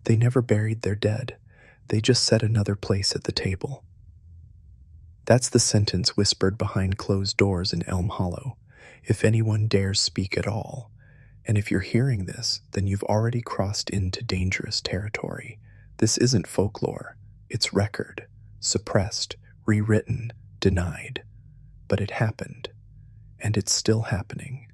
They never buried their dead. They just set another place at the table. That's the sentence whispered behind closed doors in Elm Hollow, if anyone dares speak at all. And if you're hearing this, then you've already crossed into dangerous territory. This isn't folklore. It's record, suppressed, rewritten, denied. But it happened, and it's still happening.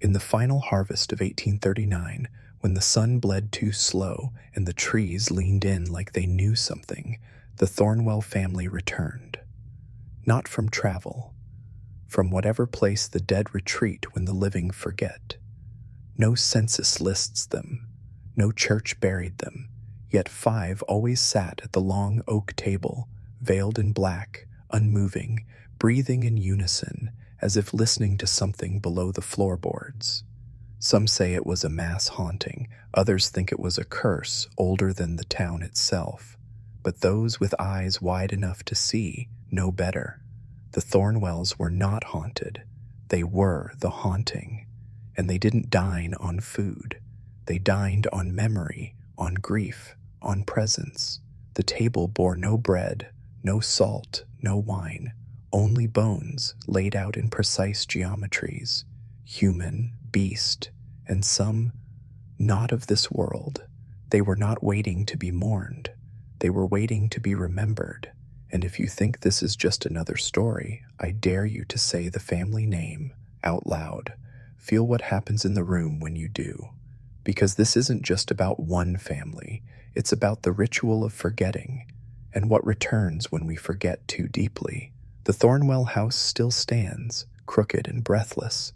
In the final harvest of 1839, when the sun bled too slow and the trees leaned in like they knew something, the Thornwell family returned. Not from travel, from whatever place the dead retreat when the living forget. No census lists them, no church buried them, yet 5 always sat at the long oak table, veiled in black, unmoving, breathing in unison, as if listening to something below the floorboards. Some say it was a mass haunting, others think it was a curse older than the town itself. But those with eyes wide enough to see know better. The Thornwells were not haunted. They were the haunting. And they didn't dine on food. They dined on memory, on grief, on presence. The table bore no bread, no salt, no wine, only bones laid out in precise geometries, human, beast, and some not of this world. They were not waiting to be mourned. They were waiting to be remembered. And if you think this is just another story, I dare you to say the family name out loud. Feel what happens in the room when you do. Because this isn't just about one family. It's about the ritual of forgetting and what returns when we forget too deeply. The Thornwell house still stands, crooked and breathless.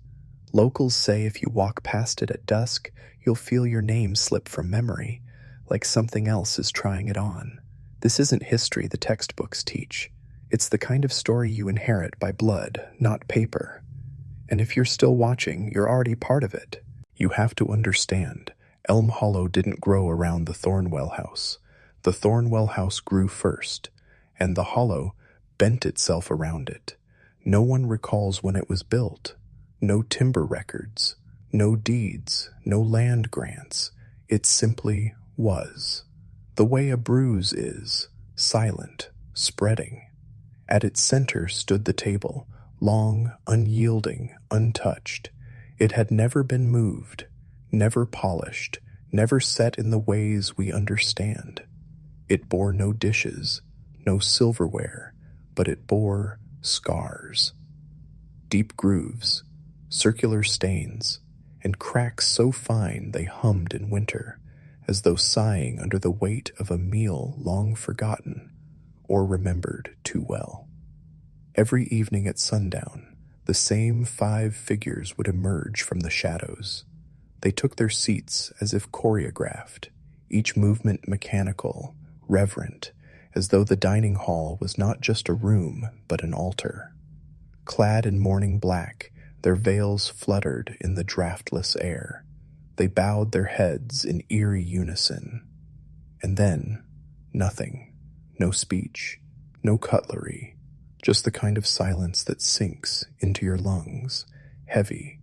Locals say if you walk past it at dusk, you'll feel your name slip from memory, like something else is trying it on. This isn't history the textbooks teach. It's the kind of story you inherit by blood, not paper. And if you're still watching, you're already part of it. You have to understand, Elm Hollow didn't grow around the Thornwell house. The Thornwell house grew first, and the hollow bent itself around it. No one recalls when it was built. No timber records, no deeds, no land grants. It simply was. The way a bruise is, silent, spreading. At its center stood the table, long, unyielding, untouched. It had never been moved, never polished, never set in the ways we understand. It bore no dishes, no silverware, but it bore scars. Deep grooves, circular stains, and cracks so fine they hummed in winter, as though sighing under the weight of a meal long forgotten or remembered too well. Every evening at sundown, the same 5 figures would emerge from the shadows. They took their seats as if choreographed, each movement mechanical, reverent, as though the dining hall was not just a room but an altar. Clad in morning black, their veils fluttered in the draftless air. They bowed their heads in eerie unison. And then, nothing. No speech, no cutlery, just the kind of silence that sinks into your lungs, heavy,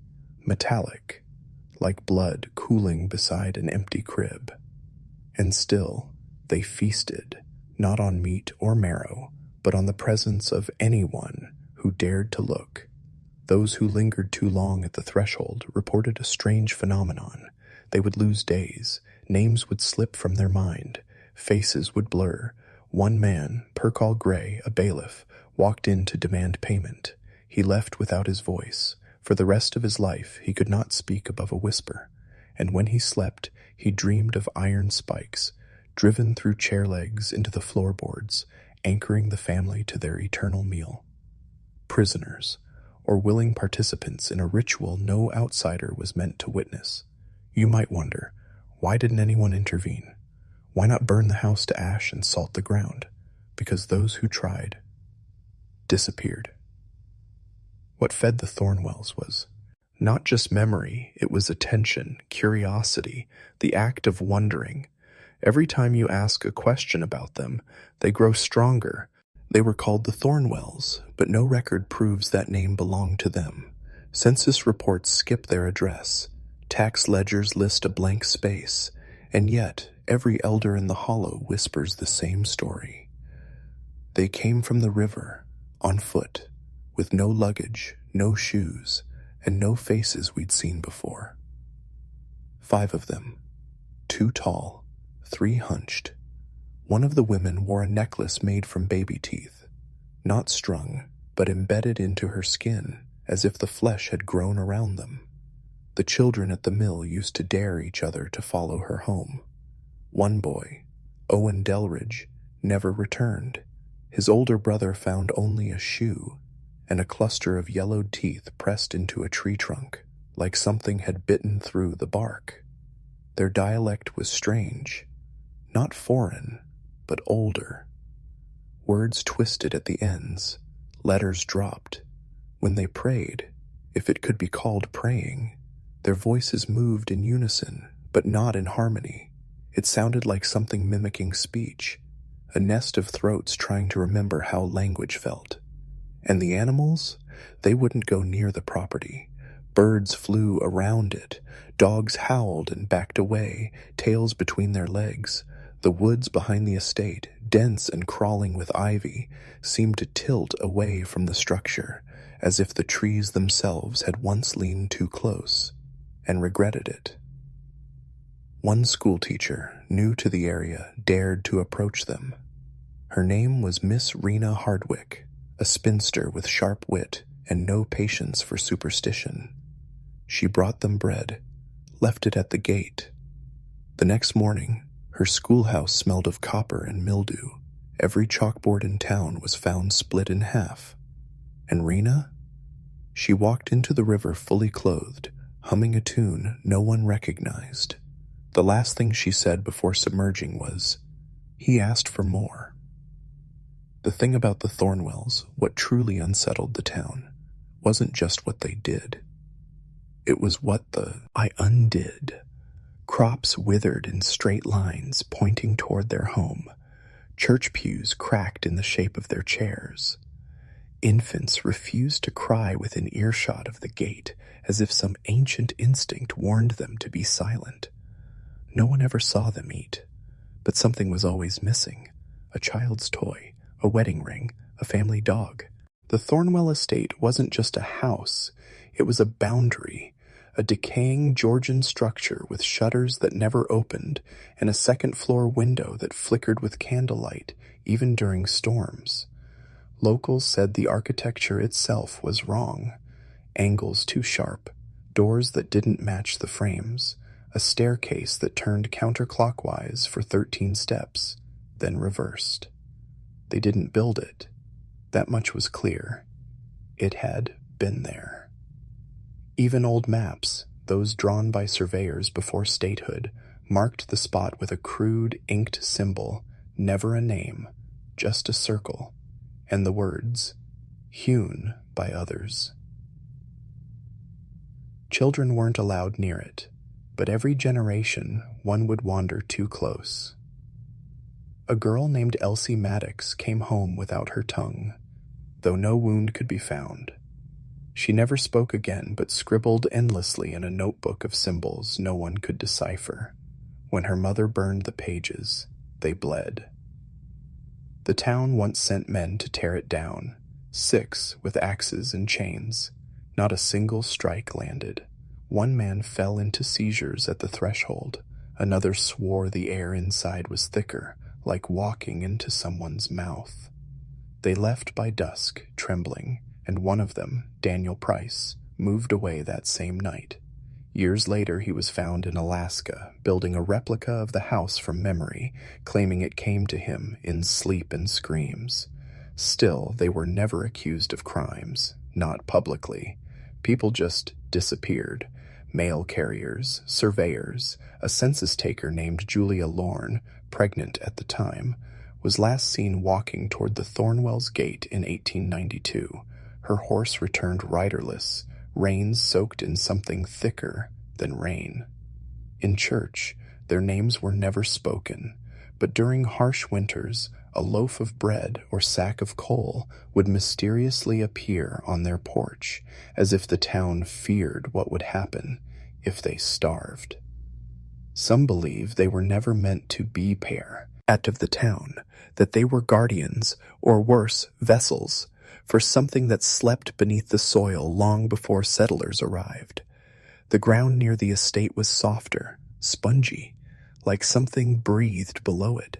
metallic, like blood cooling beside an empty crib. And still, they feasted, not on meat or marrow, but on the presence of anyone who dared to look. Those who lingered too long at the threshold reported a strange phenomenon. They would lose days, names would slip from their mind, faces would blur. One man, Percal Gray, a bailiff, walked in to demand payment. He left without his voice. For the rest of his life, he could not speak above a whisper. And when he slept, he dreamed of iron spikes, driven through chair legs into the floorboards, anchoring the family to their eternal meal. Prisoners, or willing participants in a ritual no outsider was meant to witness. You might wonder, why didn't anyone intervene? Why not burn the house to ash and salt the ground? Because those who tried disappeared. What fed the Thornwells was not just memory, it was attention, curiosity, the act of wondering. Every time you ask a question about them, they grow stronger. They were called the Thornwells, but no record proves that name belonged to them. Census reports skip their address. Tax ledgers list a blank space. And yet, Every elder in the hollow whispers the same story. They came from the river, on foot, with no luggage, no shoes, and no faces we'd seen before. 5 of them, 2 tall, 3 hunched. One of the women wore a necklace made from baby teeth, not strung, but embedded into her skin, as if the flesh had grown around them. The children at the mill used to dare each other to follow her home. One boy, Owen Delridge, never returned. His older brother found only a shoe and a cluster of yellowed teeth pressed into a tree trunk, like something had bitten through the bark. Their dialect was strange, not foreign, but older. Words twisted at the ends, letters dropped. When they prayed, if it could be called praying, their voices moved in unison, but not in harmony. It sounded like something mimicking speech, a nest of throats trying to remember how language felt. And the animals? They wouldn't go near the property. Birds flew around it. Dogs howled and backed away, tails between their legs. The woods behind the estate, dense and crawling with ivy, seemed to tilt away from the structure, as if the trees themselves had once leaned too close, and regretted it. One schoolteacher, new to the area, dared to approach them. Her name was Miss Rena Hardwick, a spinster with sharp wit and no patience for superstition. She brought them bread, left it at the gate. The next morning, her schoolhouse smelled of copper and mildew. Every chalkboard in town was found split in half. And Rena? She walked into the river fully clothed, humming a tune no one recognized. The last thing she said before submerging was, "He asked for more." The thing about the Thornwells, what truly unsettled the town, wasn't just what they did. It was what I undid. Crops withered in straight lines pointing toward their home. Church pews cracked in the shape of their chairs. Infants refused to cry within earshot of the gate, as if some ancient instinct warned them to be silent. No one ever saw them eat, but something was always missing. A child's toy, a wedding ring, a family dog. The Thornwell estate wasn't just a house, it was a boundary, a decaying Georgian structure with shutters that never opened and a second-floor window that flickered with candlelight, even during storms. Locals said the architecture itself was wrong. Angles too sharp, doors that didn't match the frames, a staircase that turned counterclockwise for 13 steps, then reversed. They didn't build it. That much was clear. It had been there. Even old maps, those drawn by surveyors before statehood, marked the spot with a crude, inked symbol, never a name, just a circle, and the words, "Hewn by others." Children weren't allowed near it, but every generation one would wander too close. A girl named Elsie Maddox came home without her tongue, though no wound could be found. She never spoke again, but scribbled endlessly in a notebook of symbols no one could decipher. When her mother burned the pages, they bled. The town once sent men to tear it down, 6 with axes and chains. Not a single strike landed. One man fell into seizures at the threshold. Another swore the air inside was thicker, like walking into someone's mouth. They left by dusk, trembling, and one of them, Daniel Price, moved away that same night. Years later, he was found in Alaska, building a replica of the house from memory, claiming it came to him in sleep and screams. Still, they were never accused of crimes, not publicly. People just disappeared. Mail carriers, surveyors, a census taker named Julia Lorne, pregnant at the time, was last seen walking toward the Thornwells gate in 1892. Her horse returned riderless, reins soaked in something thicker than rain. In church, their names were never spoken, but during harsh winters, a loaf of bread or sack of coal would mysteriously appear on their porch, as if the town feared what would happen if they starved. Some believe they were never meant to be of the town, that they were guardians, or worse, vessels, for something that slept beneath the soil long before settlers arrived. The ground near the estate was softer, spongy, like something breathed below it.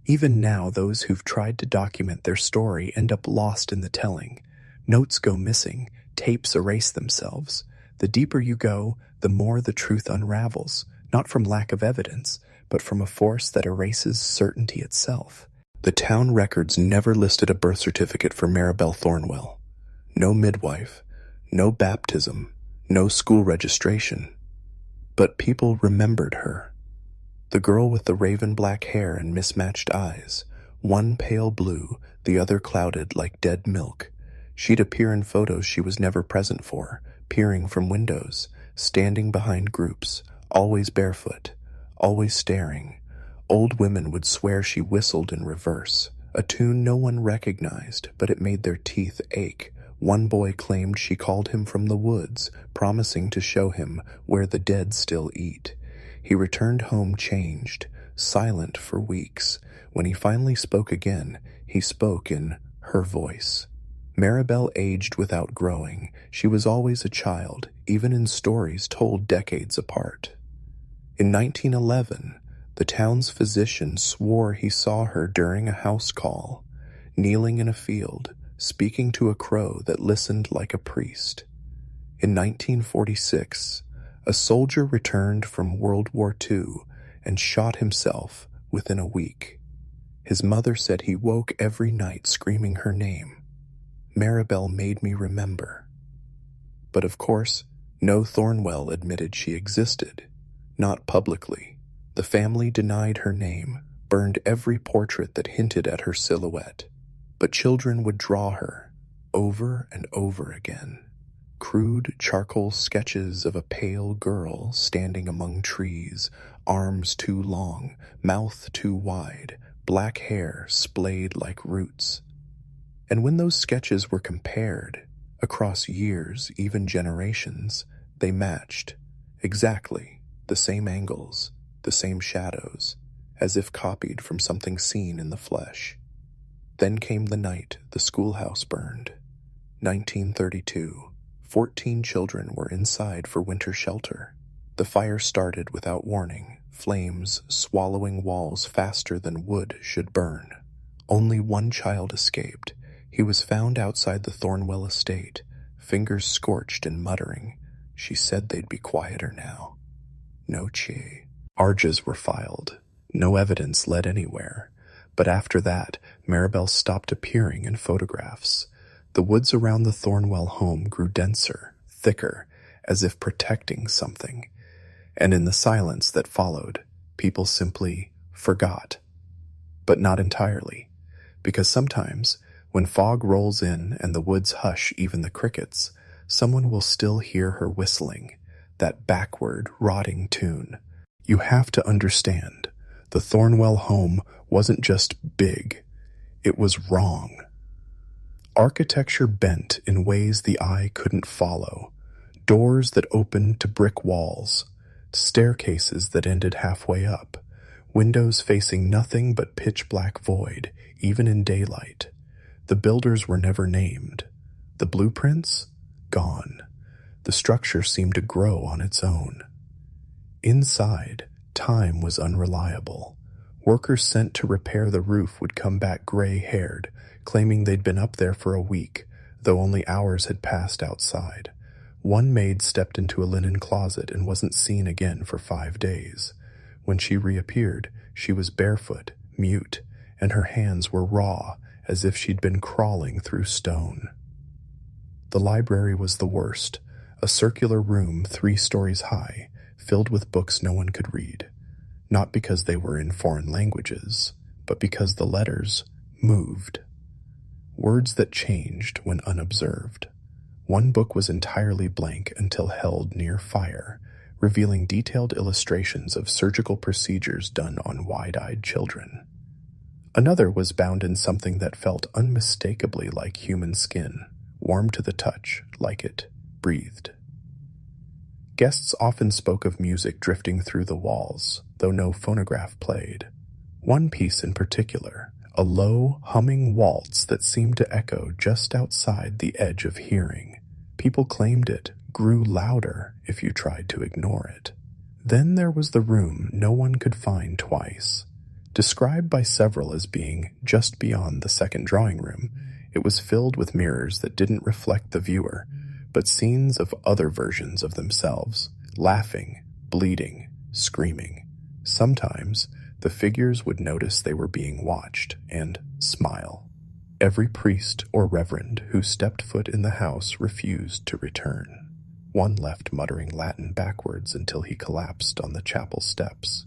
Even now, those who've tried to document their story end up lost in the telling. Notes go missing, tapes erase themselves. The deeper you go, the more the truth unravels, not from lack of evidence, but from a force that erases certainty itself. The town records never listed a birth certificate for Maribel Thornwell. No midwife, no baptism, no school registration. But people remembered her. The girl with the raven black hair and mismatched eyes, one pale blue, the other clouded like dead milk. She'd appear in photos she was never present for, peering from windows, standing behind groups, always barefoot, always staring. Old women would swear she whistled in reverse, a tune no one recognized, but it made their teeth ache. One boy claimed she called him from the woods, promising to show him where the dead still eat. He returned home changed, silent for weeks. When he finally spoke again, he spoke in her voice. Maribel aged without growing. She was always a child, even in stories told decades apart. In 1911, the town's physician swore he saw her during a house call, kneeling in a field, speaking to a crow that listened like a priest. In 1946, a soldier returned from World War II and shot himself within a week. His mother said he woke every night screaming her name. Maribel made me remember. But of course, no Thornwell admitted she existed. Not publicly. The family denied her name, burned every portrait that hinted at her silhouette. But children would draw her, over and over again. Crude charcoal sketches of a pale girl standing among trees, arms too long, mouth too wide, black hair splayed like roots. And when those sketches were compared, across years, even generations, they matched, exactly, the same angles, the same shadows, as if copied from something seen in the flesh. Then came the night the schoolhouse burned. 1932. 14 children were inside for winter shelter. The fire started without warning, flames swallowing walls faster than wood should burn. Only one child escaped. He was found outside the Thornwell estate, fingers scorched and muttering. She said they'd be quieter now. No chi. Charges were filed. No evidence led anywhere. But after that, Maribel stopped appearing in photographs. The woods around the Thornwell home grew denser, thicker, as if protecting something. And in the silence that followed, people simply forgot. But not entirely, because sometimes, when fog rolls in and the woods hush even the crickets, someone will still hear her whistling, that backward, rotting tune. You have to understand, the Thornwell home wasn't just big, it was wrong. Architecture bent in ways the eye couldn't follow, doors that opened to brick walls, staircases that ended halfway up, windows facing nothing but pitch-black void, even in daylight. The builders were never named. The blueprints? Gone. The structure seemed to grow on its own. Inside, time was unreliable. Workers sent to repair the roof would come back gray-haired, claiming they'd been up there for a week, though only hours had passed outside. One maid stepped into a linen closet and wasn't seen again for 5 days. When she reappeared, she was barefoot, mute, and her hands were raw, as if she'd been crawling through stone. The library was the worst, a circular room 3 stories high, filled with books no one could read. Not because they were in foreign languages, but because the letters moved. Words that changed when unobserved. One book was entirely blank until held near fire, revealing detailed illustrations of surgical procedures done on wide-eyed children. Another was bound in something that felt unmistakably like human skin, warm to the touch, like it breathed. Guests often spoke of music drifting through the walls, though no phonograph played. One piece in particular, a low, humming waltz that seemed to echo just outside the edge of hearing. People claimed it grew louder if you tried to ignore it. Then there was the room no one could find twice. Described by several as being just beyond the second drawing room, it was filled with mirrors that didn't reflect the viewer, but scenes of other versions of themselves, laughing, bleeding, screaming. Sometimes, the figures would notice they were being watched and smile. Every priest or reverend who stepped foot in the house refused to return. One left muttering Latin backwards until he collapsed on the chapel steps.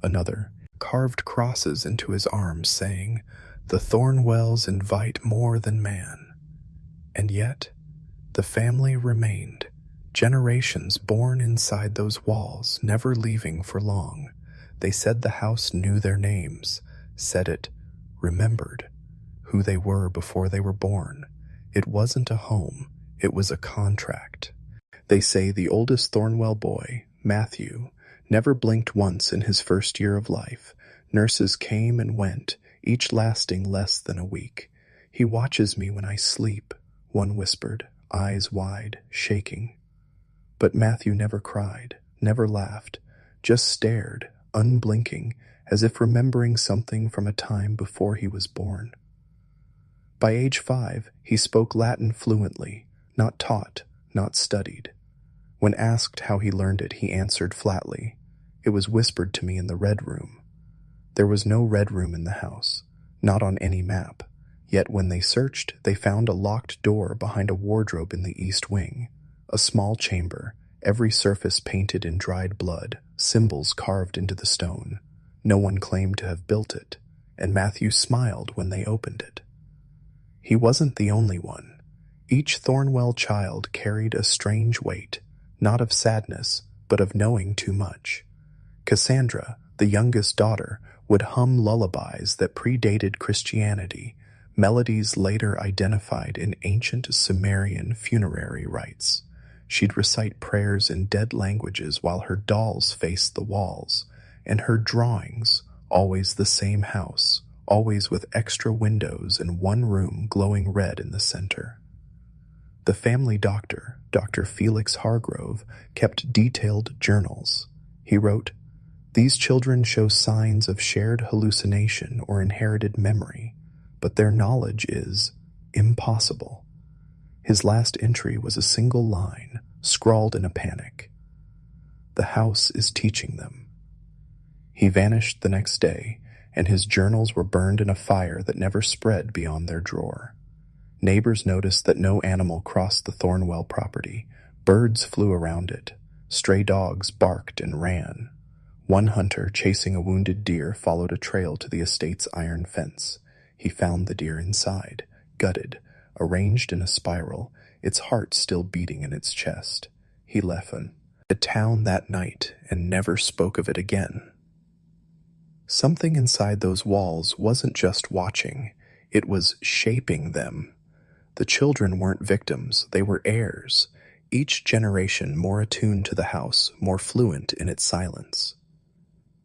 Another carved crosses into his arms, saying, "The Thornwells invite more than man." And yet, the family remained, generations born inside those walls, never leaving for long. They said the house knew their names, said it remembered who they were before they were born. It wasn't a home, it was a contract. They say the oldest Thornwell boy, Matthew, never blinked once in his first year of life. Nurses came and went, each lasting less than a week. "He watches me when I sleep," one whispered, eyes wide, shaking. But Matthew never cried, never laughed, just stared, unblinking, as if remembering something from a time before he was born. By age 5, he spoke Latin fluently, not taught, not studied. When asked how he learned it, he answered flatly, "It was whispered to me in the red room." There was no red room in the house, not on any map, yet when they searched, they found a locked door behind a wardrobe in the east wing, a small chamber, every surface painted in dried blood, symbols carved into the stone. No one claimed to have built it, and Matthew smiled when they opened it. He wasn't the only one. Each Thornwell child carried a strange weight, not of sadness, but of knowing too much. Cassandra, the youngest daughter, would hum lullabies that predated Christianity, melodies later identified in ancient Sumerian funerary rites. She'd recite prayers in dead languages while her dolls faced the walls, and her drawings, always the same house, always with extra windows and one room glowing red in the center. The family doctor, Dr. Felix Hargrove, kept detailed journals. He wrote, "These children show signs of shared hallucination or inherited memory, but their knowledge is impossible." His last entry was a single line, scrawled in a panic. "The house is teaching them." He vanished the next day, and his journals were burned in a fire that never spread beyond their drawer. Neighbors noticed that no animal crossed the Thornwell property. Birds flew around it. Stray dogs barked and ran. One hunter, chasing a wounded deer, followed a trail to the estate's iron fence. He found the deer inside, gutted, arranged in a spiral, its heart still beating in its chest. He left the town that night and never spoke of it again. Something inside those walls wasn't just watching, it was shaping them. The children weren't victims, they were heirs, each generation more attuned to the house, more fluent in its silence.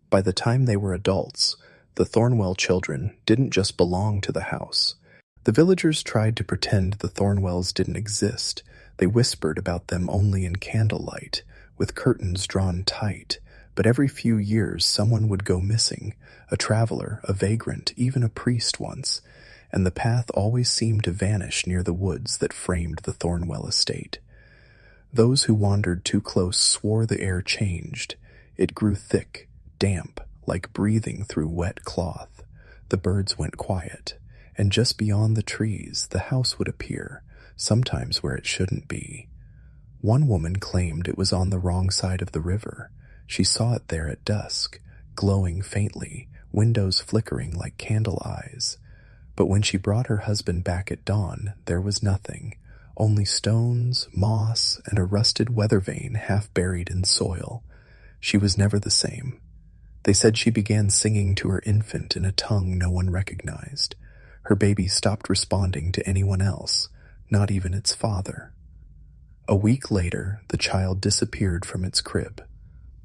By the time they were adults, the Thornwell children didn't just belong to the house. The villagers tried to pretend the Thornwells didn't exist. They whispered about them only in candlelight, with curtains drawn tight, but every few years someone would go missing, a traveler, a vagrant, even a priest once, and the path always seemed to vanish near the woods that framed the Thornwell estate. Those who wandered too close swore the air changed. It grew thick, damp, like breathing through wet cloth. The birds went quiet, and just beyond the trees, the house would appear, sometimes where it shouldn't be. One woman claimed it was on the wrong side of the river. She saw it there at dusk, glowing faintly, windows flickering like candle eyes. But when she brought her husband back at dawn, there was nothing, only stones, moss, and a rusted weather vane half buried in soil. She was never the same. They said she began singing to her infant in a tongue no one recognized. Her baby stopped responding to anyone else, not even its father. A week later, the child disappeared from its crib.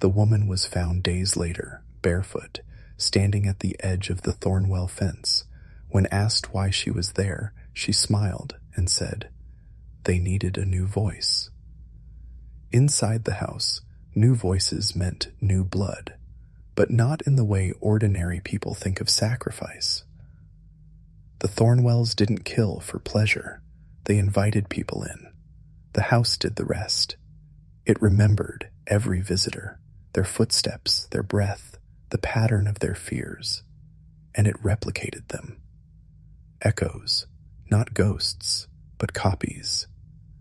The woman was found days later, barefoot, standing at the edge of the Thornwell fence. When asked why she was there, she smiled and said, "They needed a new voice." Inside the house, new voices meant new blood, but not in the way ordinary people think of sacrifice. The Thornwells didn't kill for pleasure. They invited people in. The house did the rest. It remembered every visitor, their footsteps, their breath, the pattern of their fears, and it replicated them. Echoes, not ghosts, but copies,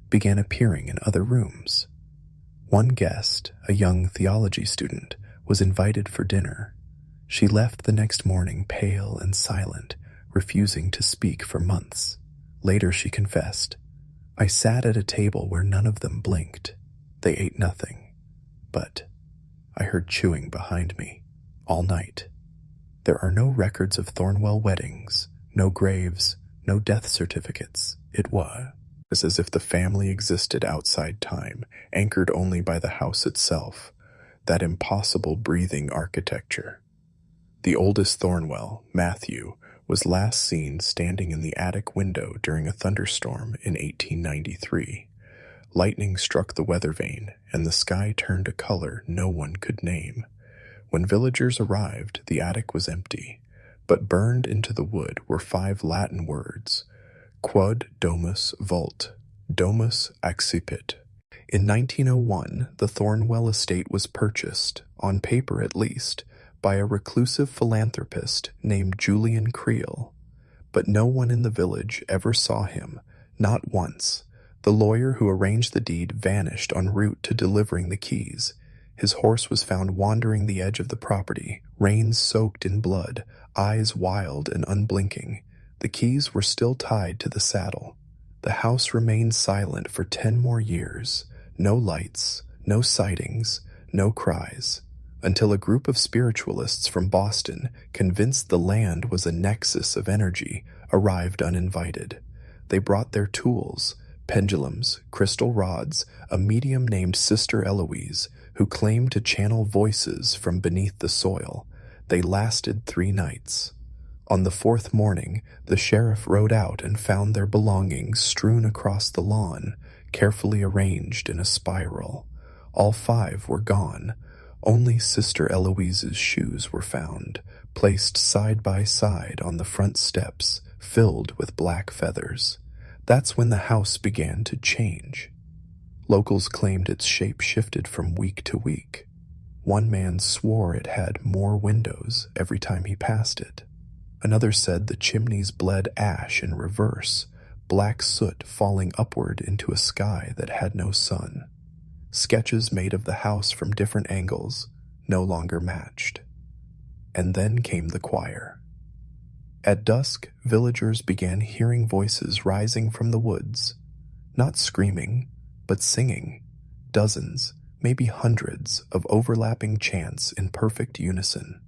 began appearing in other rooms. One guest, a young theology student, was invited for dinner. She left the next morning pale and silent, refusing to speak for months. Later she confessed, "I sat at a table where none of them blinked. They ate nothing. But I heard chewing behind me all night." There are no records of Thornwell weddings, no graves, no death certificates. It was as if the family existed outside time, anchored only by the house itself, that impossible breathing architecture. The oldest Thornwell, Matthew, was last seen standing in the attic window during a thunderstorm in 1893. Lightning struck the weather vane, and the sky turned a color no one could name. When villagers arrived, the attic was empty, but burned into the wood were 5 Latin words: Quod domus vult, domus accipit. In 1901, the Thornwell estate was purchased, on paper at least, by a reclusive philanthropist named Julian Creel. But no one in the village ever saw him, not once. The lawyer who arranged the deed vanished en route to delivering the keys. His horse was found wandering the edge of the property, reins soaked in blood, eyes wild and unblinking. The keys were still tied to the saddle. The house remained silent for 10 more years. No lights, no sightings, no cries, until a group of spiritualists from Boston, convinced the land was a nexus of energy, arrived uninvited. They brought their tools, pendulums, crystal rods, a medium named Sister Eloise, who claimed to channel voices from beneath the soil. They lasted 3 nights. On the 4th morning, the sheriff rode out and found their belongings strewn across the lawn, carefully arranged in a spiral. All 5 were gone. Only Sister Eloise's shoes were found, placed side by side on the front steps, filled with black feathers. That's when the house began to change. Locals claimed its shape shifted from week to week. One man swore it had more windows every time he passed it. Another said the chimneys bled ash in reverse, black soot falling upward into a sky that had no sun. Sketches made of the house from different angles no longer matched. And then came the choir. At dusk, villagers began hearing voices rising from the woods, not screaming, but singing, dozens, maybe hundreds of overlapping chants in perfect unison.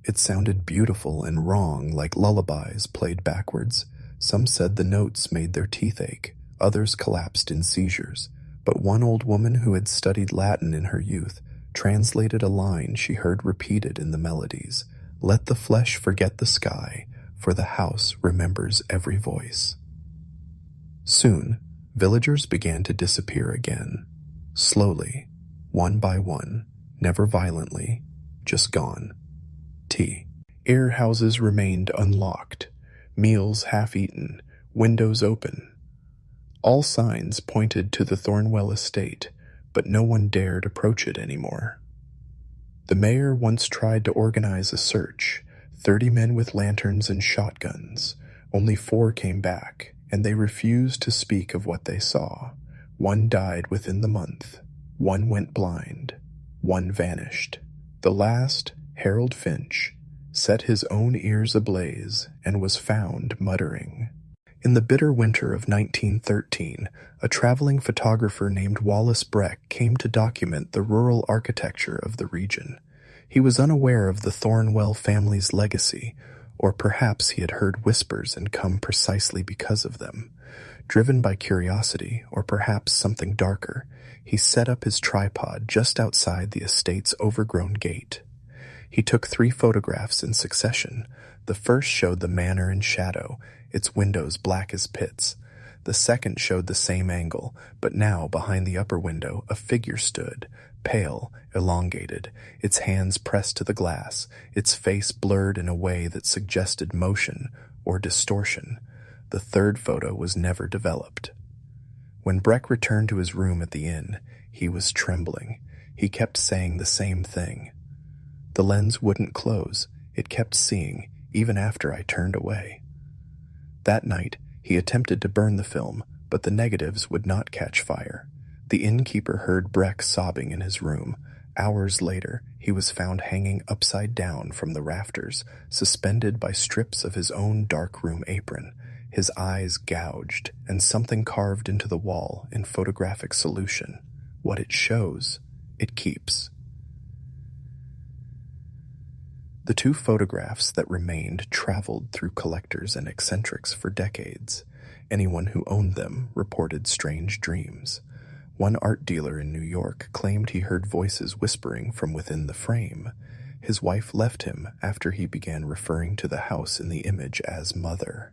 It sounded beautiful and wrong, like lullabies played backwards. Some said the notes made their teeth ache, others collapsed in seizures. But one old woman who had studied Latin in her youth translated a line she heard repeated in the melodies: "Let the flesh forget the sky, for the house remembers every voice." Soon, villagers began to disappear again. Slowly, one by one, never violently, just gone. Ale houses remained unlocked, meals half-eaten, windows open. All signs pointed to the Thornwell estate, but no one dared approach it anymore. The mayor once tried to organize a search, 30 men with lanterns and shotguns. Only 4 came back, and they refused to speak of what they saw. 1 died within the month. 1 went blind. 1 vanished. The last, Harold Finch, set his own ears ablaze and was found muttering. In the bitter winter of 1913, a traveling photographer named Wallace Breck came to document the rural architecture of the region. He was unaware of the Thornwell family's legacy, or perhaps he had heard whispers and come precisely because of them. Driven by curiosity, or perhaps something darker, he set up his tripod just outside the estate's overgrown gate. He took 3 photographs in succession. The first showed the manor in shadow, its windows black as pits. The second showed the same angle, but now behind the upper window a figure stood, pale, elongated, its hands pressed to the glass, its face blurred in a way that suggested motion or distortion. The third photo was never developed. When Breck returned to his room at the inn, he was trembling. He kept saying the same thing. The lens wouldn't close. It kept seeing, even after I turned away. That night, he attempted to burn the film, but the negatives would not catch fire. The innkeeper heard Breck sobbing in his room. Hours later, he was found hanging upside down from the rafters, suspended by strips of his own darkroom apron, his eyes gouged, and something carved into the wall in photographic solution. What it shows, it keeps. The 2 photographs that remained traveled through collectors and eccentrics for decades. Anyone who owned them reported strange dreams. One art dealer in New York claimed he heard voices whispering from within the frame. His wife left him after he began referring to the house in the image as Mother.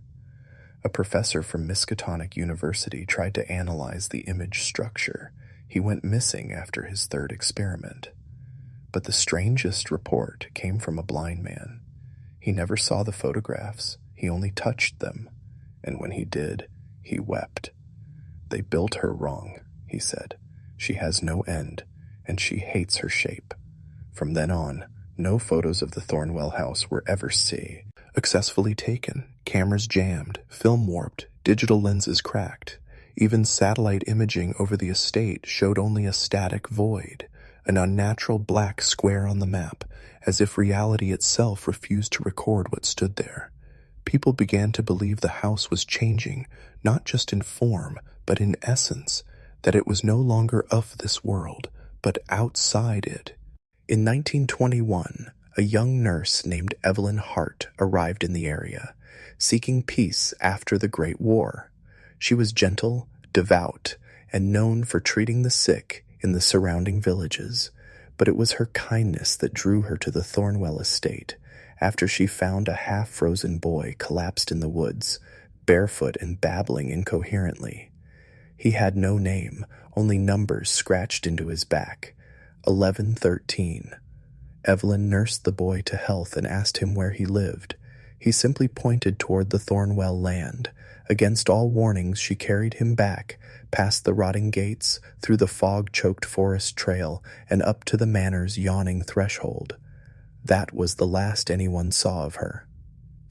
A professor from Miskatonic University tried to analyze the image structure. He went missing after his 3rd experiment. But the strangest report came from a blind man. He never saw the photographs, he only touched them, and when he did, he wept. "They built her wrong," he said. "She has no end, and she hates her shape." From then on, no photos of the Thornwell house were ever seen. Successfully taken, cameras jammed, film warped, digital lenses cracked. Even satellite imaging over the estate showed only a static void, an unnatural black square on the map, as if reality itself refused to record what stood there. People began to believe the house was changing, not just in form, but in essence, that it was no longer of this world, but outside it. In 1921, a young nurse named Evelyn Hart arrived in the area, seeking peace after the Great War. She was gentle, devout, and known for treating the sick in the surrounding villages, but it was her kindness that drew her to the Thornwell estate after she found a half-frozen boy collapsed in the woods, barefoot and babbling incoherently. He had no name, only numbers scratched into his back. 1113. Evelyn nursed the boy to health and asked him where he lived. He simply pointed toward the Thornwell land. Against all warnings, she carried him back, past the rotting gates, through the fog-choked forest trail, and up to the manor's yawning threshold. That was the last anyone saw of her.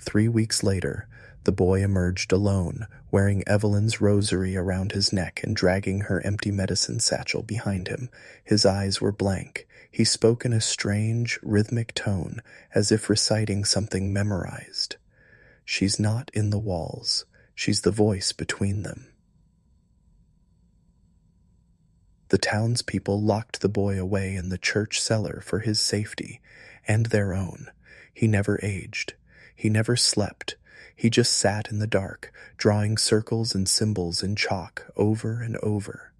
3 weeks later, the boy emerged alone, wearing Evelyn's rosary around his neck and dragging her empty medicine satchel behind him. His eyes were blank. He spoke in a strange, rhythmic tone, as if reciting something memorized. "She's not in the walls. She's the voice between them." The townspeople locked the boy away in the church cellar for his safety and their own. He never aged. He never slept. He just sat in the dark, drawing circles and symbols in chalk over and over.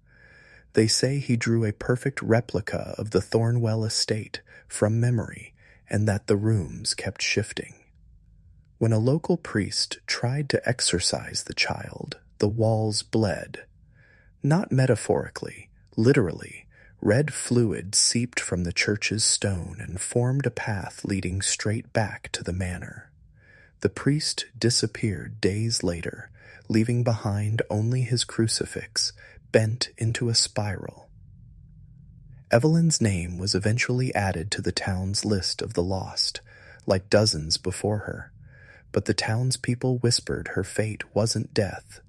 They say he drew a perfect replica of the Thornwell estate from memory, and that the rooms kept shifting. When a local priest tried to exorcise the child, the walls bled. Not metaphorically, literally, red fluid seeped from the church's stone and formed a path leading straight back to the manor. The priest disappeared days later, leaving behind only his crucifix, bent into a spiral. Evelyn's name was eventually added to the town's list of the lost, like dozens before her, but the townspeople whispered her fate wasn't death,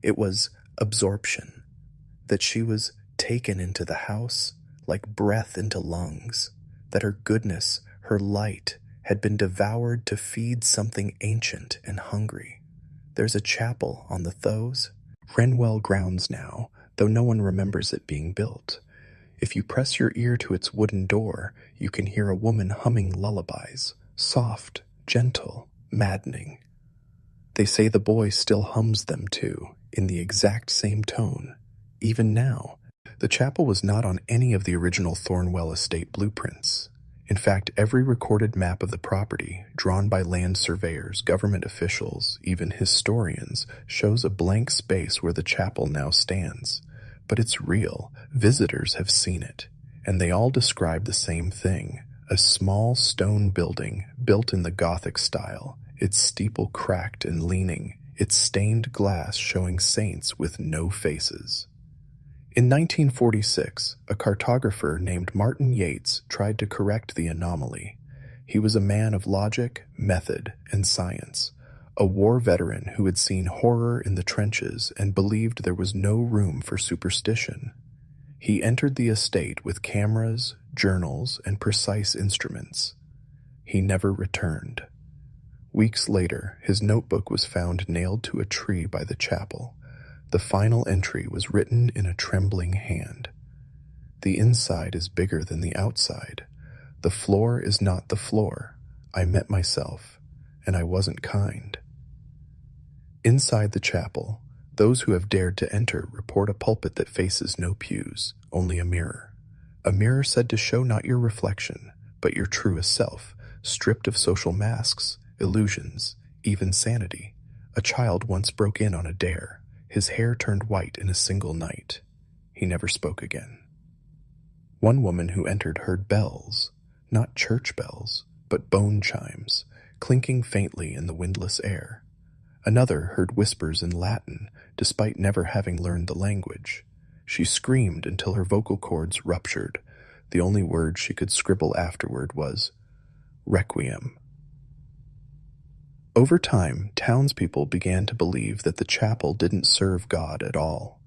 it was absorption, that she was taken into the house like breath into lungs, that her goodness, her light, had been devoured to feed something ancient and hungry. There's a chapel on the Thos, Renwell grounds now, though no one remembers it being built. If you press your ear to its wooden door, you can hear a woman humming lullabies, soft, gentle, maddening. They say the boy still hums them too, in the exact same tone, even now. The chapel was not on any of the original Thornwell estate blueprints. In fact, every recorded map of the property, drawn by land surveyors, government officials, even historians, shows a blank space where the chapel now stands. But it's real. Visitors have seen it, and they all describe the same thing: a small stone building built in the Gothic style, its steeple cracked and leaning, its stained glass showing saints with no faces. In 1946, a cartographer named Martin Yates tried to correct the anomaly. He was a man of logic, method, and science, a war veteran who had seen horror in the trenches and believed there was no room for superstition. He entered the estate with cameras, journals, and precise instruments. He never returned. Weeks later, his notebook was found nailed to a tree by the chapel. The final entry was written in a trembling hand. The inside is bigger than the outside. The floor is not the floor. I met myself, and I wasn't kind. Inside the chapel, those who have dared to enter report a pulpit that faces no pews, only a mirror. A mirror said to show not your reflection, but your truest self, stripped of social masks, illusions, even sanity. A child once broke in on a dare. His hair turned white in a single night. He never spoke again. One woman who entered heard bells, not church bells, but bone chimes, clinking faintly in the windless air. Another heard whispers in Latin, despite never having learned the language. She screamed until her vocal cords ruptured. The only word she could scribble afterward was Requiem. Over time, townspeople began to believe that the chapel didn't serve God at all,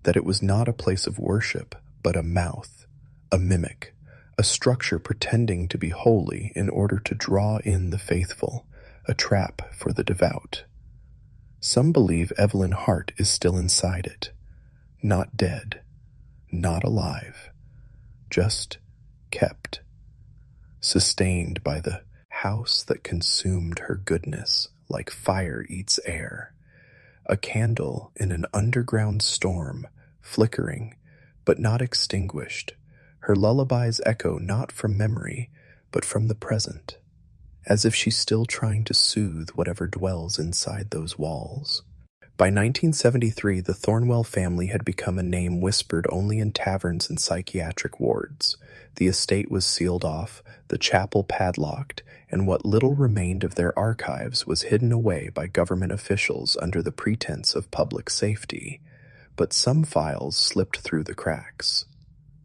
that it was not a place of worship, but a mouth, a mimic, a structure pretending to be holy in order to draw in the faithful, a trap for the devout. Some believe Evelyn Hart is still inside it, not dead, not alive, just kept, sustained by the house that consumed her goodness like fire eats air, a candle in an underground storm, flickering, but not extinguished, her lullabies echo not from memory, but from the present, as if she's still trying to soothe whatever dwells inside those walls. By 1973, the Thornwell family had become a name whispered only in taverns and psychiatric wards. The estate was sealed off, the chapel padlocked, and what little remained of their archives was hidden away by government officials under the pretense of public safety. But some files slipped through the cracks.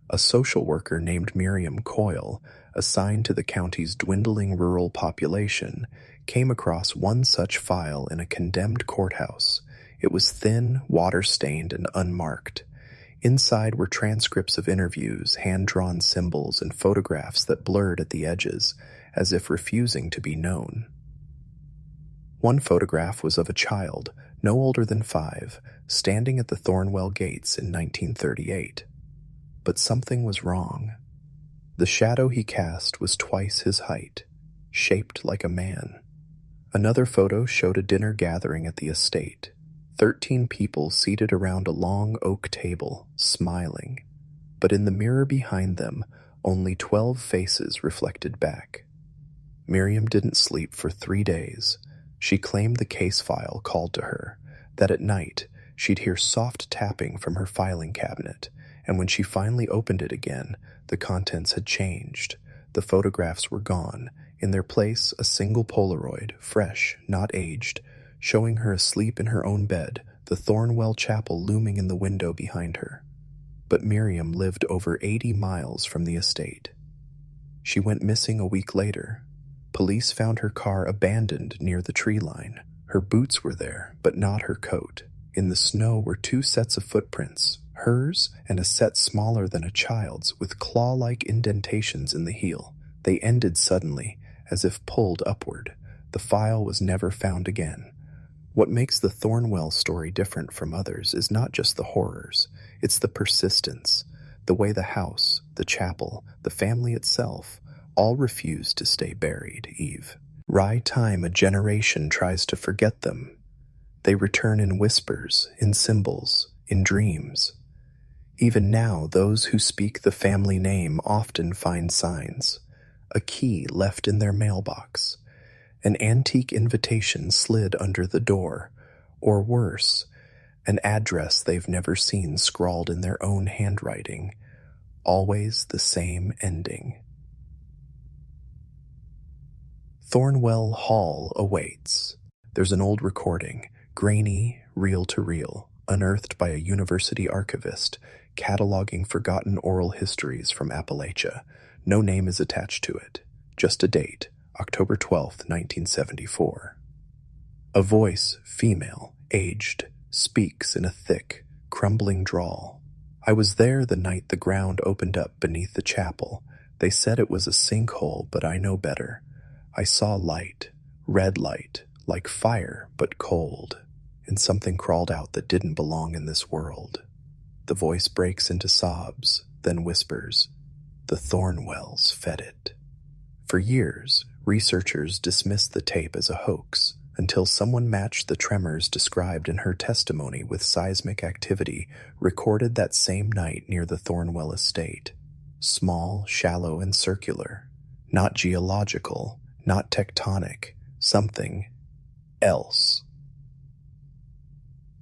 A social worker named Miriam Coyle, assigned to the county's dwindling rural population, came across one such file in a condemned courthouse. It was thin, water-stained, and unmarked. Inside were transcripts of interviews, hand-drawn symbols, and photographs that blurred at the edges, as if refusing to be known. One photograph was of a child, no older than 5, standing at the Thornwell gates in 1938. But something was wrong. The shadow he cast was twice his height, shaped like a man. Another photo showed a dinner gathering at the estate. 13 people seated around a long oak table, smiling. But in the mirror behind them, only 12 faces reflected back. Miriam didn't sleep for 3 days. She claimed the case file called to her, that at night she'd hear soft tapping from her filing cabinet, and when she finally opened it again, the contents had changed. The photographs were gone. In their place, a single Polaroid, fresh, not aged, showing her asleep in her own bed, the Thornwell chapel looming in the window behind her. But Miriam lived over 80 miles from the estate. She went missing a week later. Police found her car abandoned near the tree line. Her boots were there, but not her coat. In the snow were 2 sets of footprints, hers and a set smaller than a child's, with claw-like indentations in the heel. They ended suddenly, as if pulled upward. The file was never found again. What makes the Thornwell story different from others is not just the horrors, it's the persistence, the way the house, the chapel, the family itself, all refused to stay buried, Eve. Wry time a generation tries to forget them. They return in whispers, in symbols, in dreams. Even now, those who speak the family name often find signs. A key left in their mailbox, an antique invitation slid under the door, or worse, an address they've never seen scrawled in their own handwriting, always the same ending. Thornwell Hall awaits. There's an old recording, grainy, reel-to-reel, unearthed by a university archivist, cataloging forgotten oral histories from Appalachia. No name is attached to it, just a date, October 12th, 1974. A voice, female, aged, speaks in a thick, crumbling drawl. I was there the night the ground opened up beneath the chapel. They said it was a sinkhole, but I know better. I saw light, red light, like fire, but cold, and something crawled out that didn't belong in this world. The voice breaks into sobs, then whispers, "The Thornwells fed it." For years, researchers dismissed the tape as a hoax, until someone matched the tremors described in her testimony with seismic activity recorded that same night near the Thornwell estate. Small, shallow, and circular. Not geological, not tectonic, something else.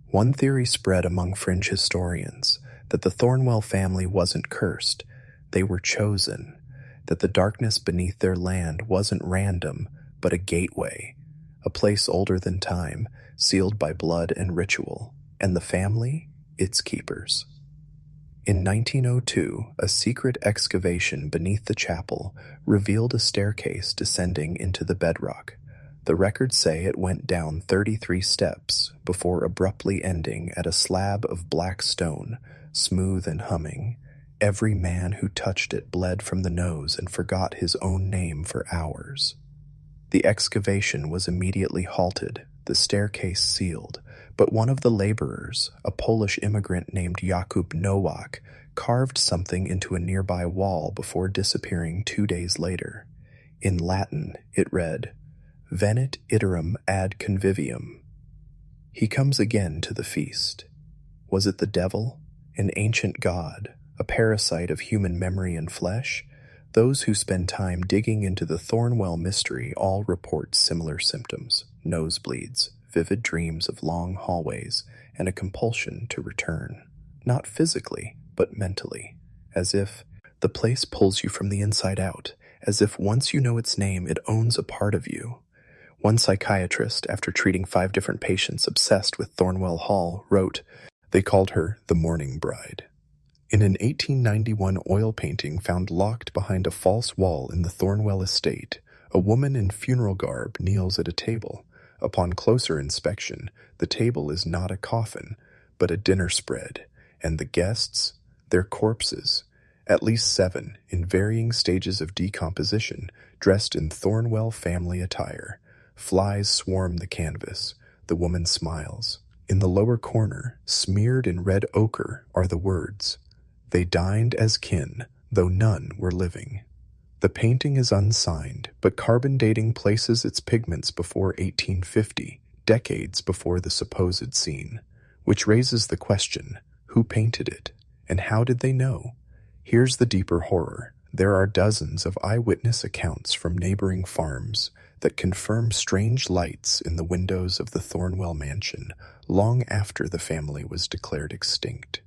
One theory spread among fringe historians, that the Thornwell family wasn't cursed, they were chosen, that the darkness beneath their land wasn't random, but a gateway, a place older than time, sealed by blood and ritual, and the family, its keepers. In 1902, a secret excavation beneath the chapel revealed a staircase descending into the bedrock. The records say it went down 33 steps before abruptly ending at a slab of black stone, smooth and humming. Every man who touched it bled from the nose and forgot his own name for hours. The excavation was immediately halted, the staircase sealed, but one of the laborers, a Polish immigrant named Jakub Nowak, carved something into a nearby wall before disappearing 2 days later. In Latin, it read, "Venit iterum ad convivium." He comes again to the feast. Was it the devil, an ancient god, a parasite of human memory and flesh? Those who spend time digging into the Thornwell mystery all report similar symptoms: nosebleeds, vivid dreams of long hallways, and a compulsion to return. Not physically, but mentally, as if the place pulls you from the inside out, as if once you know its name, it owns a part of you. One psychiatrist, after treating 5 different patients obsessed with Thornwell Hall, wrote, "They called her the Morning Bride." In an 1891 oil painting found locked behind a false wall in the Thornwell estate, a woman in funeral garb kneels at a table. Upon closer inspection, the table is not a coffin, but a dinner spread, and the guests, their corpses, at least 7, in varying stages of decomposition, dressed in Thornwell family attire. Flies swarm the canvas. The woman smiles. In the lower corner, smeared in red ochre, are the words, "They dined as kin, though none were living." The painting is unsigned, but carbon dating places its pigments before 1850, decades before the supposed scene, which raises the question, who painted it, and how did they know? Here's the deeper horror. There are dozens of eyewitness accounts from neighboring farms that confirm strange lights in the windows of the Thornwell mansion long after the family was declared extinct.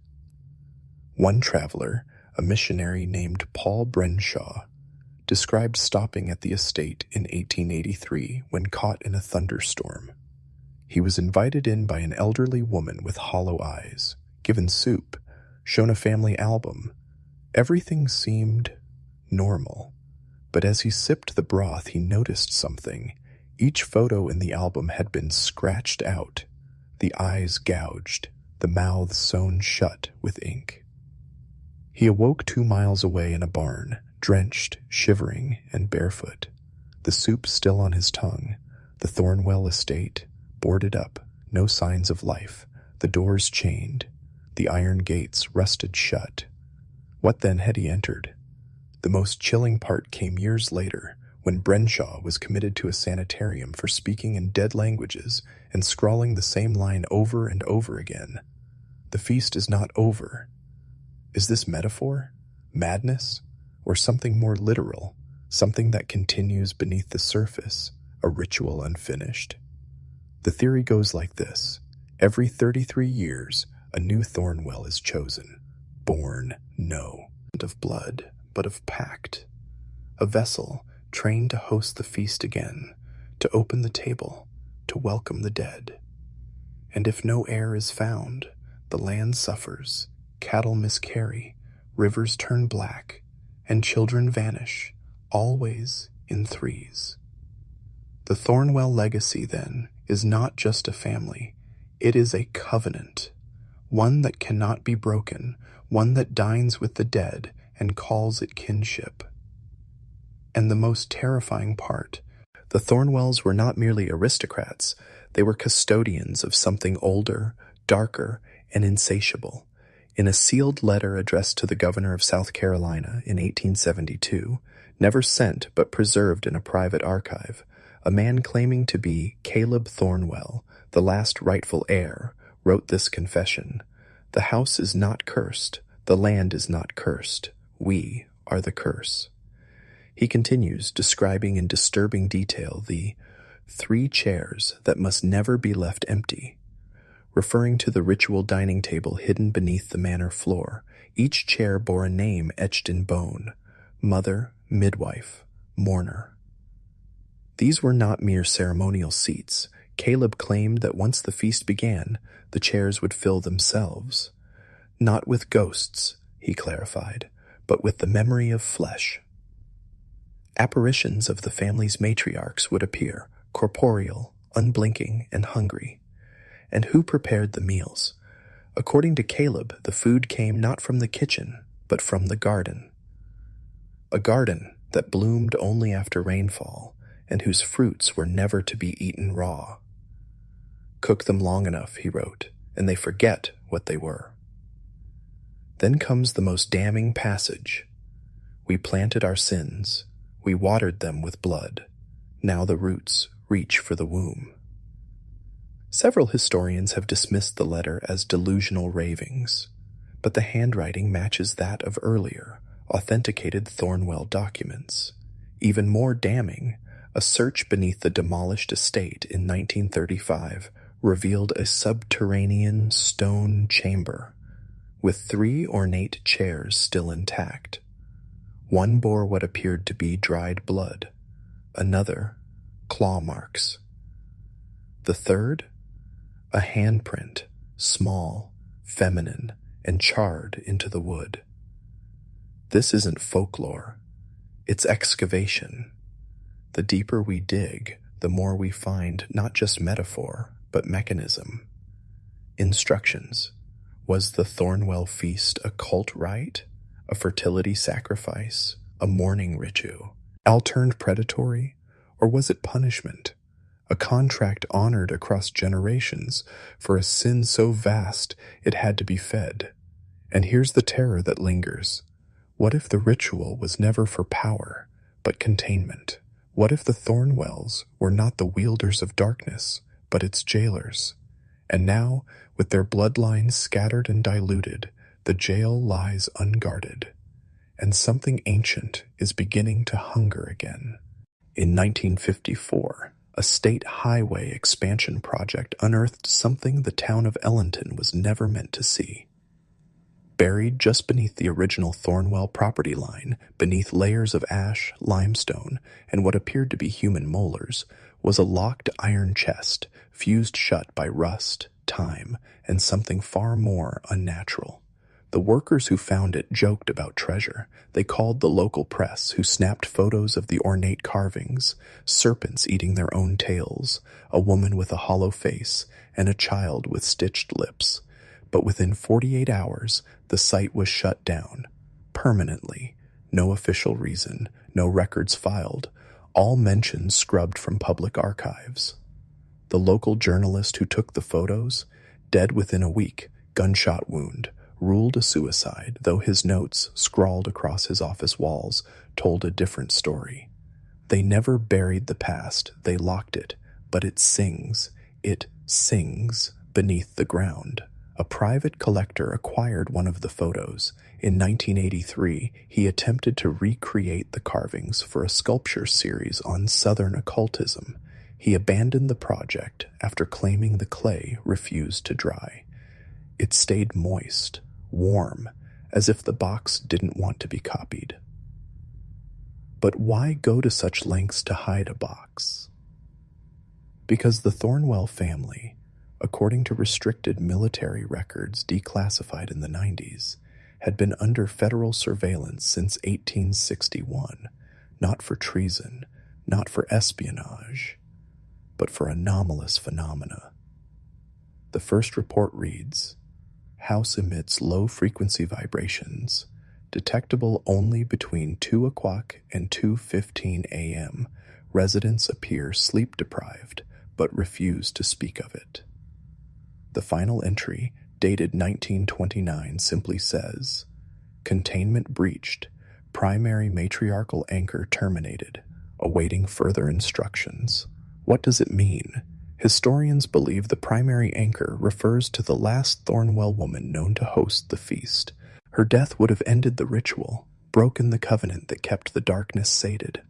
One traveler, a missionary named Paul Brenshaw, described stopping at the estate in 1883 when caught in a thunderstorm. He was invited in by an elderly woman with hollow eyes, given soup, shown a family album. Everything seemed normal, but as he sipped the broth he noticed something. Each photo in the album had been scratched out, the eyes gouged, the mouths sewn shut with ink. He awoke 2 miles away in a barn, drenched, shivering, and barefoot. The soup still on his tongue. The Thornwell estate, boarded up, no signs of life. The doors chained. The iron gates rusted shut. What then had he entered? The most chilling part came years later, when Brenshaw was committed to a sanitarium for speaking in dead languages and scrawling the same line over and over again. The feast is not over. Is this metaphor? Madness? Or something more literal? Something that continues beneath the surface? A ritual unfinished? The theory goes like this. Every 33 years, a new Thornwell is chosen. Born, no, not of blood, but of pact. A vessel trained to host the feast again, to open the table, to welcome the dead. And if no heir is found, the land suffers, cattle miscarry, rivers turn black, and children vanish, always in threes. The Thornwell legacy, then, is not just a family, it is a covenant, one that cannot be broken, one that dines with the dead and calls it kinship. And the most terrifying part, the Thornwells were not merely aristocrats, they were custodians of something older, darker, and insatiable. In a sealed letter addressed to the governor of South Carolina in 1872, never sent but preserved in a private archive, a man claiming to be Caleb Thornwell, the last rightful heir, wrote this confession. The house is not cursed, the land is not cursed, we are the curse. He continues, describing in disturbing detail the 3 chairs that must never be left empty. Referring to the ritual dining table hidden beneath the manor floor, each chair bore a name etched in bone: mother, midwife, mourner. These were not mere ceremonial seats. Caleb claimed that once the feast began, the chairs would fill themselves. Not with ghosts, he clarified, but with the memory of flesh. Apparitions of the family's matriarchs would appear, corporeal, unblinking, and hungry. And who prepared the meals? According to Caleb, the food came not from the kitchen, but from the garden. A garden that bloomed only after rainfall, and whose fruits were never to be eaten raw. Cook them long enough, he wrote, and they forget what they were. Then comes the most damning passage. We planted our sins. We watered them with blood. Now the roots reach for the womb. Several historians have dismissed the letter as delusional ravings, but the handwriting matches that of earlier, authenticated Thornwell documents. Even more damning, a search beneath the demolished estate in 1935 revealed a subterranean stone chamber, with 3 ornate chairs still intact. One bore what appeared to be dried blood, another, claw marks. The third, a handprint, small, feminine, and charred into the wood. This isn't folklore, it's excavation. The deeper we dig, the more we find not just metaphor, but mechanism. Instructions. Was the Thornwell feast a cult rite? A fertility sacrifice? A mourning ritual? Al turned predatory? Or was it punishment? A contract honored across generations for a sin so vast it had to be fed. And here's the terror that lingers. What if the ritual was never for power, but containment? What if the Thornwells were not the wielders of darkness, but its jailers? And now, with their bloodlines scattered and diluted, the jail lies unguarded, and something ancient is beginning to hunger again. In 1954, a state highway expansion project unearthed something the town of Ellenton was never meant to see. Buried just beneath the original Thornwell property line, beneath layers of ash, limestone, and what appeared to be human molars, was a locked iron chest, fused shut by rust, time, and something far more unnatural. The workers who found it joked about treasure. They called the local press, who snapped photos of the ornate carvings, serpents eating their own tails, a woman with a hollow face, and a child with stitched lips. But within 48 hours, the site was shut down, permanently. No official reason, no records filed, all mentions scrubbed from public archives. The local journalist who took the photos, dead within a week, gunshot wound, ruled a suicide, though his notes, scrawled across his office walls, told a different story. They never buried the past, they locked it, but it sings beneath the ground. A private collector acquired one of the photos. In 1983, he attempted to recreate the carvings for a sculpture series on Southern occultism. He abandoned the project after claiming the clay refused to dry. It stayed moist, warm, as if the box didn't want to be copied. But why go to such lengths to hide a box? Because the Thornwell family, according to restricted military records declassified in the 90s, had been under federal surveillance since 1861, not for treason, not for espionage, but for anomalous phenomena. The first report reads, "House emits low-frequency vibrations, detectable only between 2 o'clock and 2:15 a.m. Residents appear sleep-deprived, but refuse to speak of it." The final entry, dated 1929, simply says, "Containment breached, primary matriarchal anchor terminated, awaiting further instructions." What does it mean? Historians believe the primary anchor refers to the last Thornwell woman known to host the feast. Her death would have ended the ritual, broken the covenant that kept the darkness sated.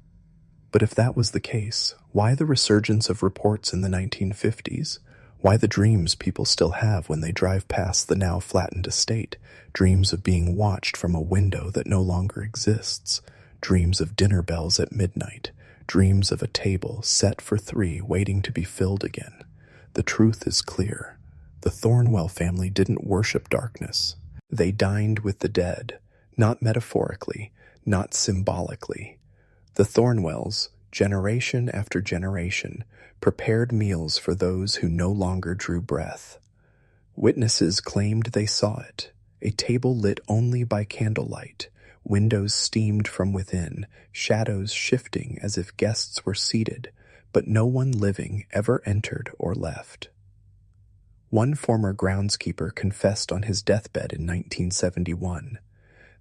But if that was the case, why the resurgence of reports in the 1950s? Why the dreams people still have when they drive past the now flattened estate? Dreams of being watched from a window that no longer exists. Dreams of dinner bells at midnight. Dreams of a table set for 3 waiting to be filled again. The truth is clear. The Thornwell family didn't worship darkness. They dined with the dead, not metaphorically, not symbolically. The Thornwells, generation after generation, prepared meals for those who no longer drew breath. Witnesses claimed they saw it, a table lit only by candlelight, windows steamed from within, shadows shifting as if guests were seated, but no one living ever entered or left. One former groundskeeper confessed on his deathbed in 1971.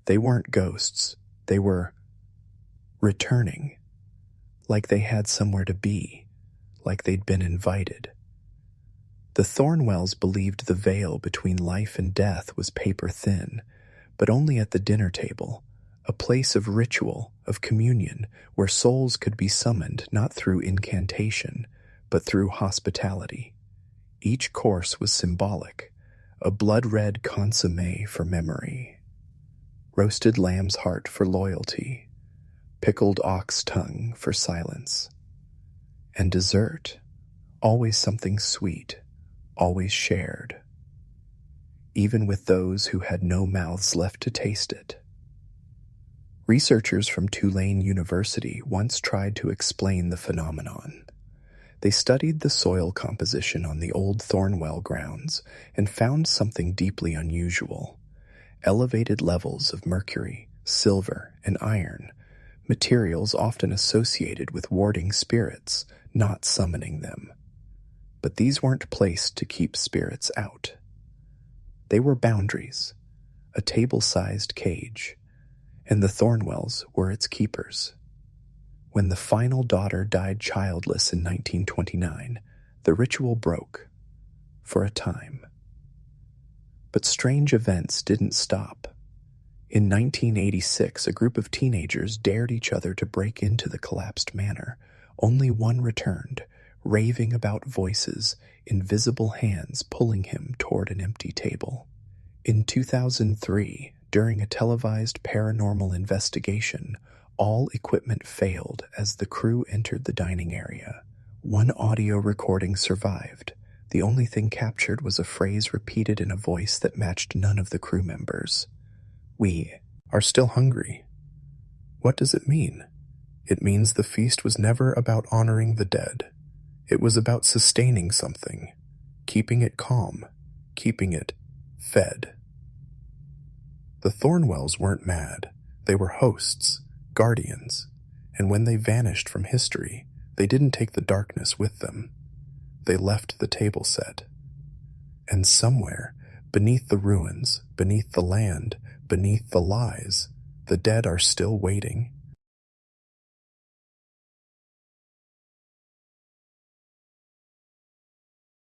They weren't ghosts, they were returning, like they had somewhere to be, like they'd been invited. The Thornwells believed the veil between life and death was paper thin, but only at the dinner table, a place of ritual, of communion, where souls could be summoned not through incantation, but through hospitality. Each course was symbolic, a blood-red consommé for memory, roasted lamb's heart for loyalty, pickled ox tongue for silence, and dessert, always something sweet, always shared, even with those who had no mouths left to taste it. Researchers from Tulane University once tried to explain the phenomenon. They studied the soil composition on the old Thornwell grounds and found something deeply unusual: elevated levels of mercury, silver, and iron, materials often associated with warding spirits, not summoning them. But these weren't placed to keep spirits out. They were boundaries, a table-sized cage, and the Thornwells were its keepers. When the final daughter died childless in 1929, the ritual broke, for a time. But strange events didn't stop. In 1986, a group of teenagers dared each other to break into the collapsed manor. Only one returned, raving about voices, invisible hands pulling him toward an empty table. In 2003, during a televised paranormal investigation, all equipment failed as the crew entered the dining area. One audio recording survived. The only thing captured was a phrase repeated in a voice that matched none of the crew members. "We are still hungry." What does it mean? It means the feast was never about honoring the dead. It was about sustaining something, keeping it calm, keeping it fed. The Thornwells weren't mad. They were hosts, guardians, and when they vanished from history, they didn't take the darkness with them. They left the table set. And somewhere, beneath the ruins, beneath the land, beneath the lies, the dead are still waiting,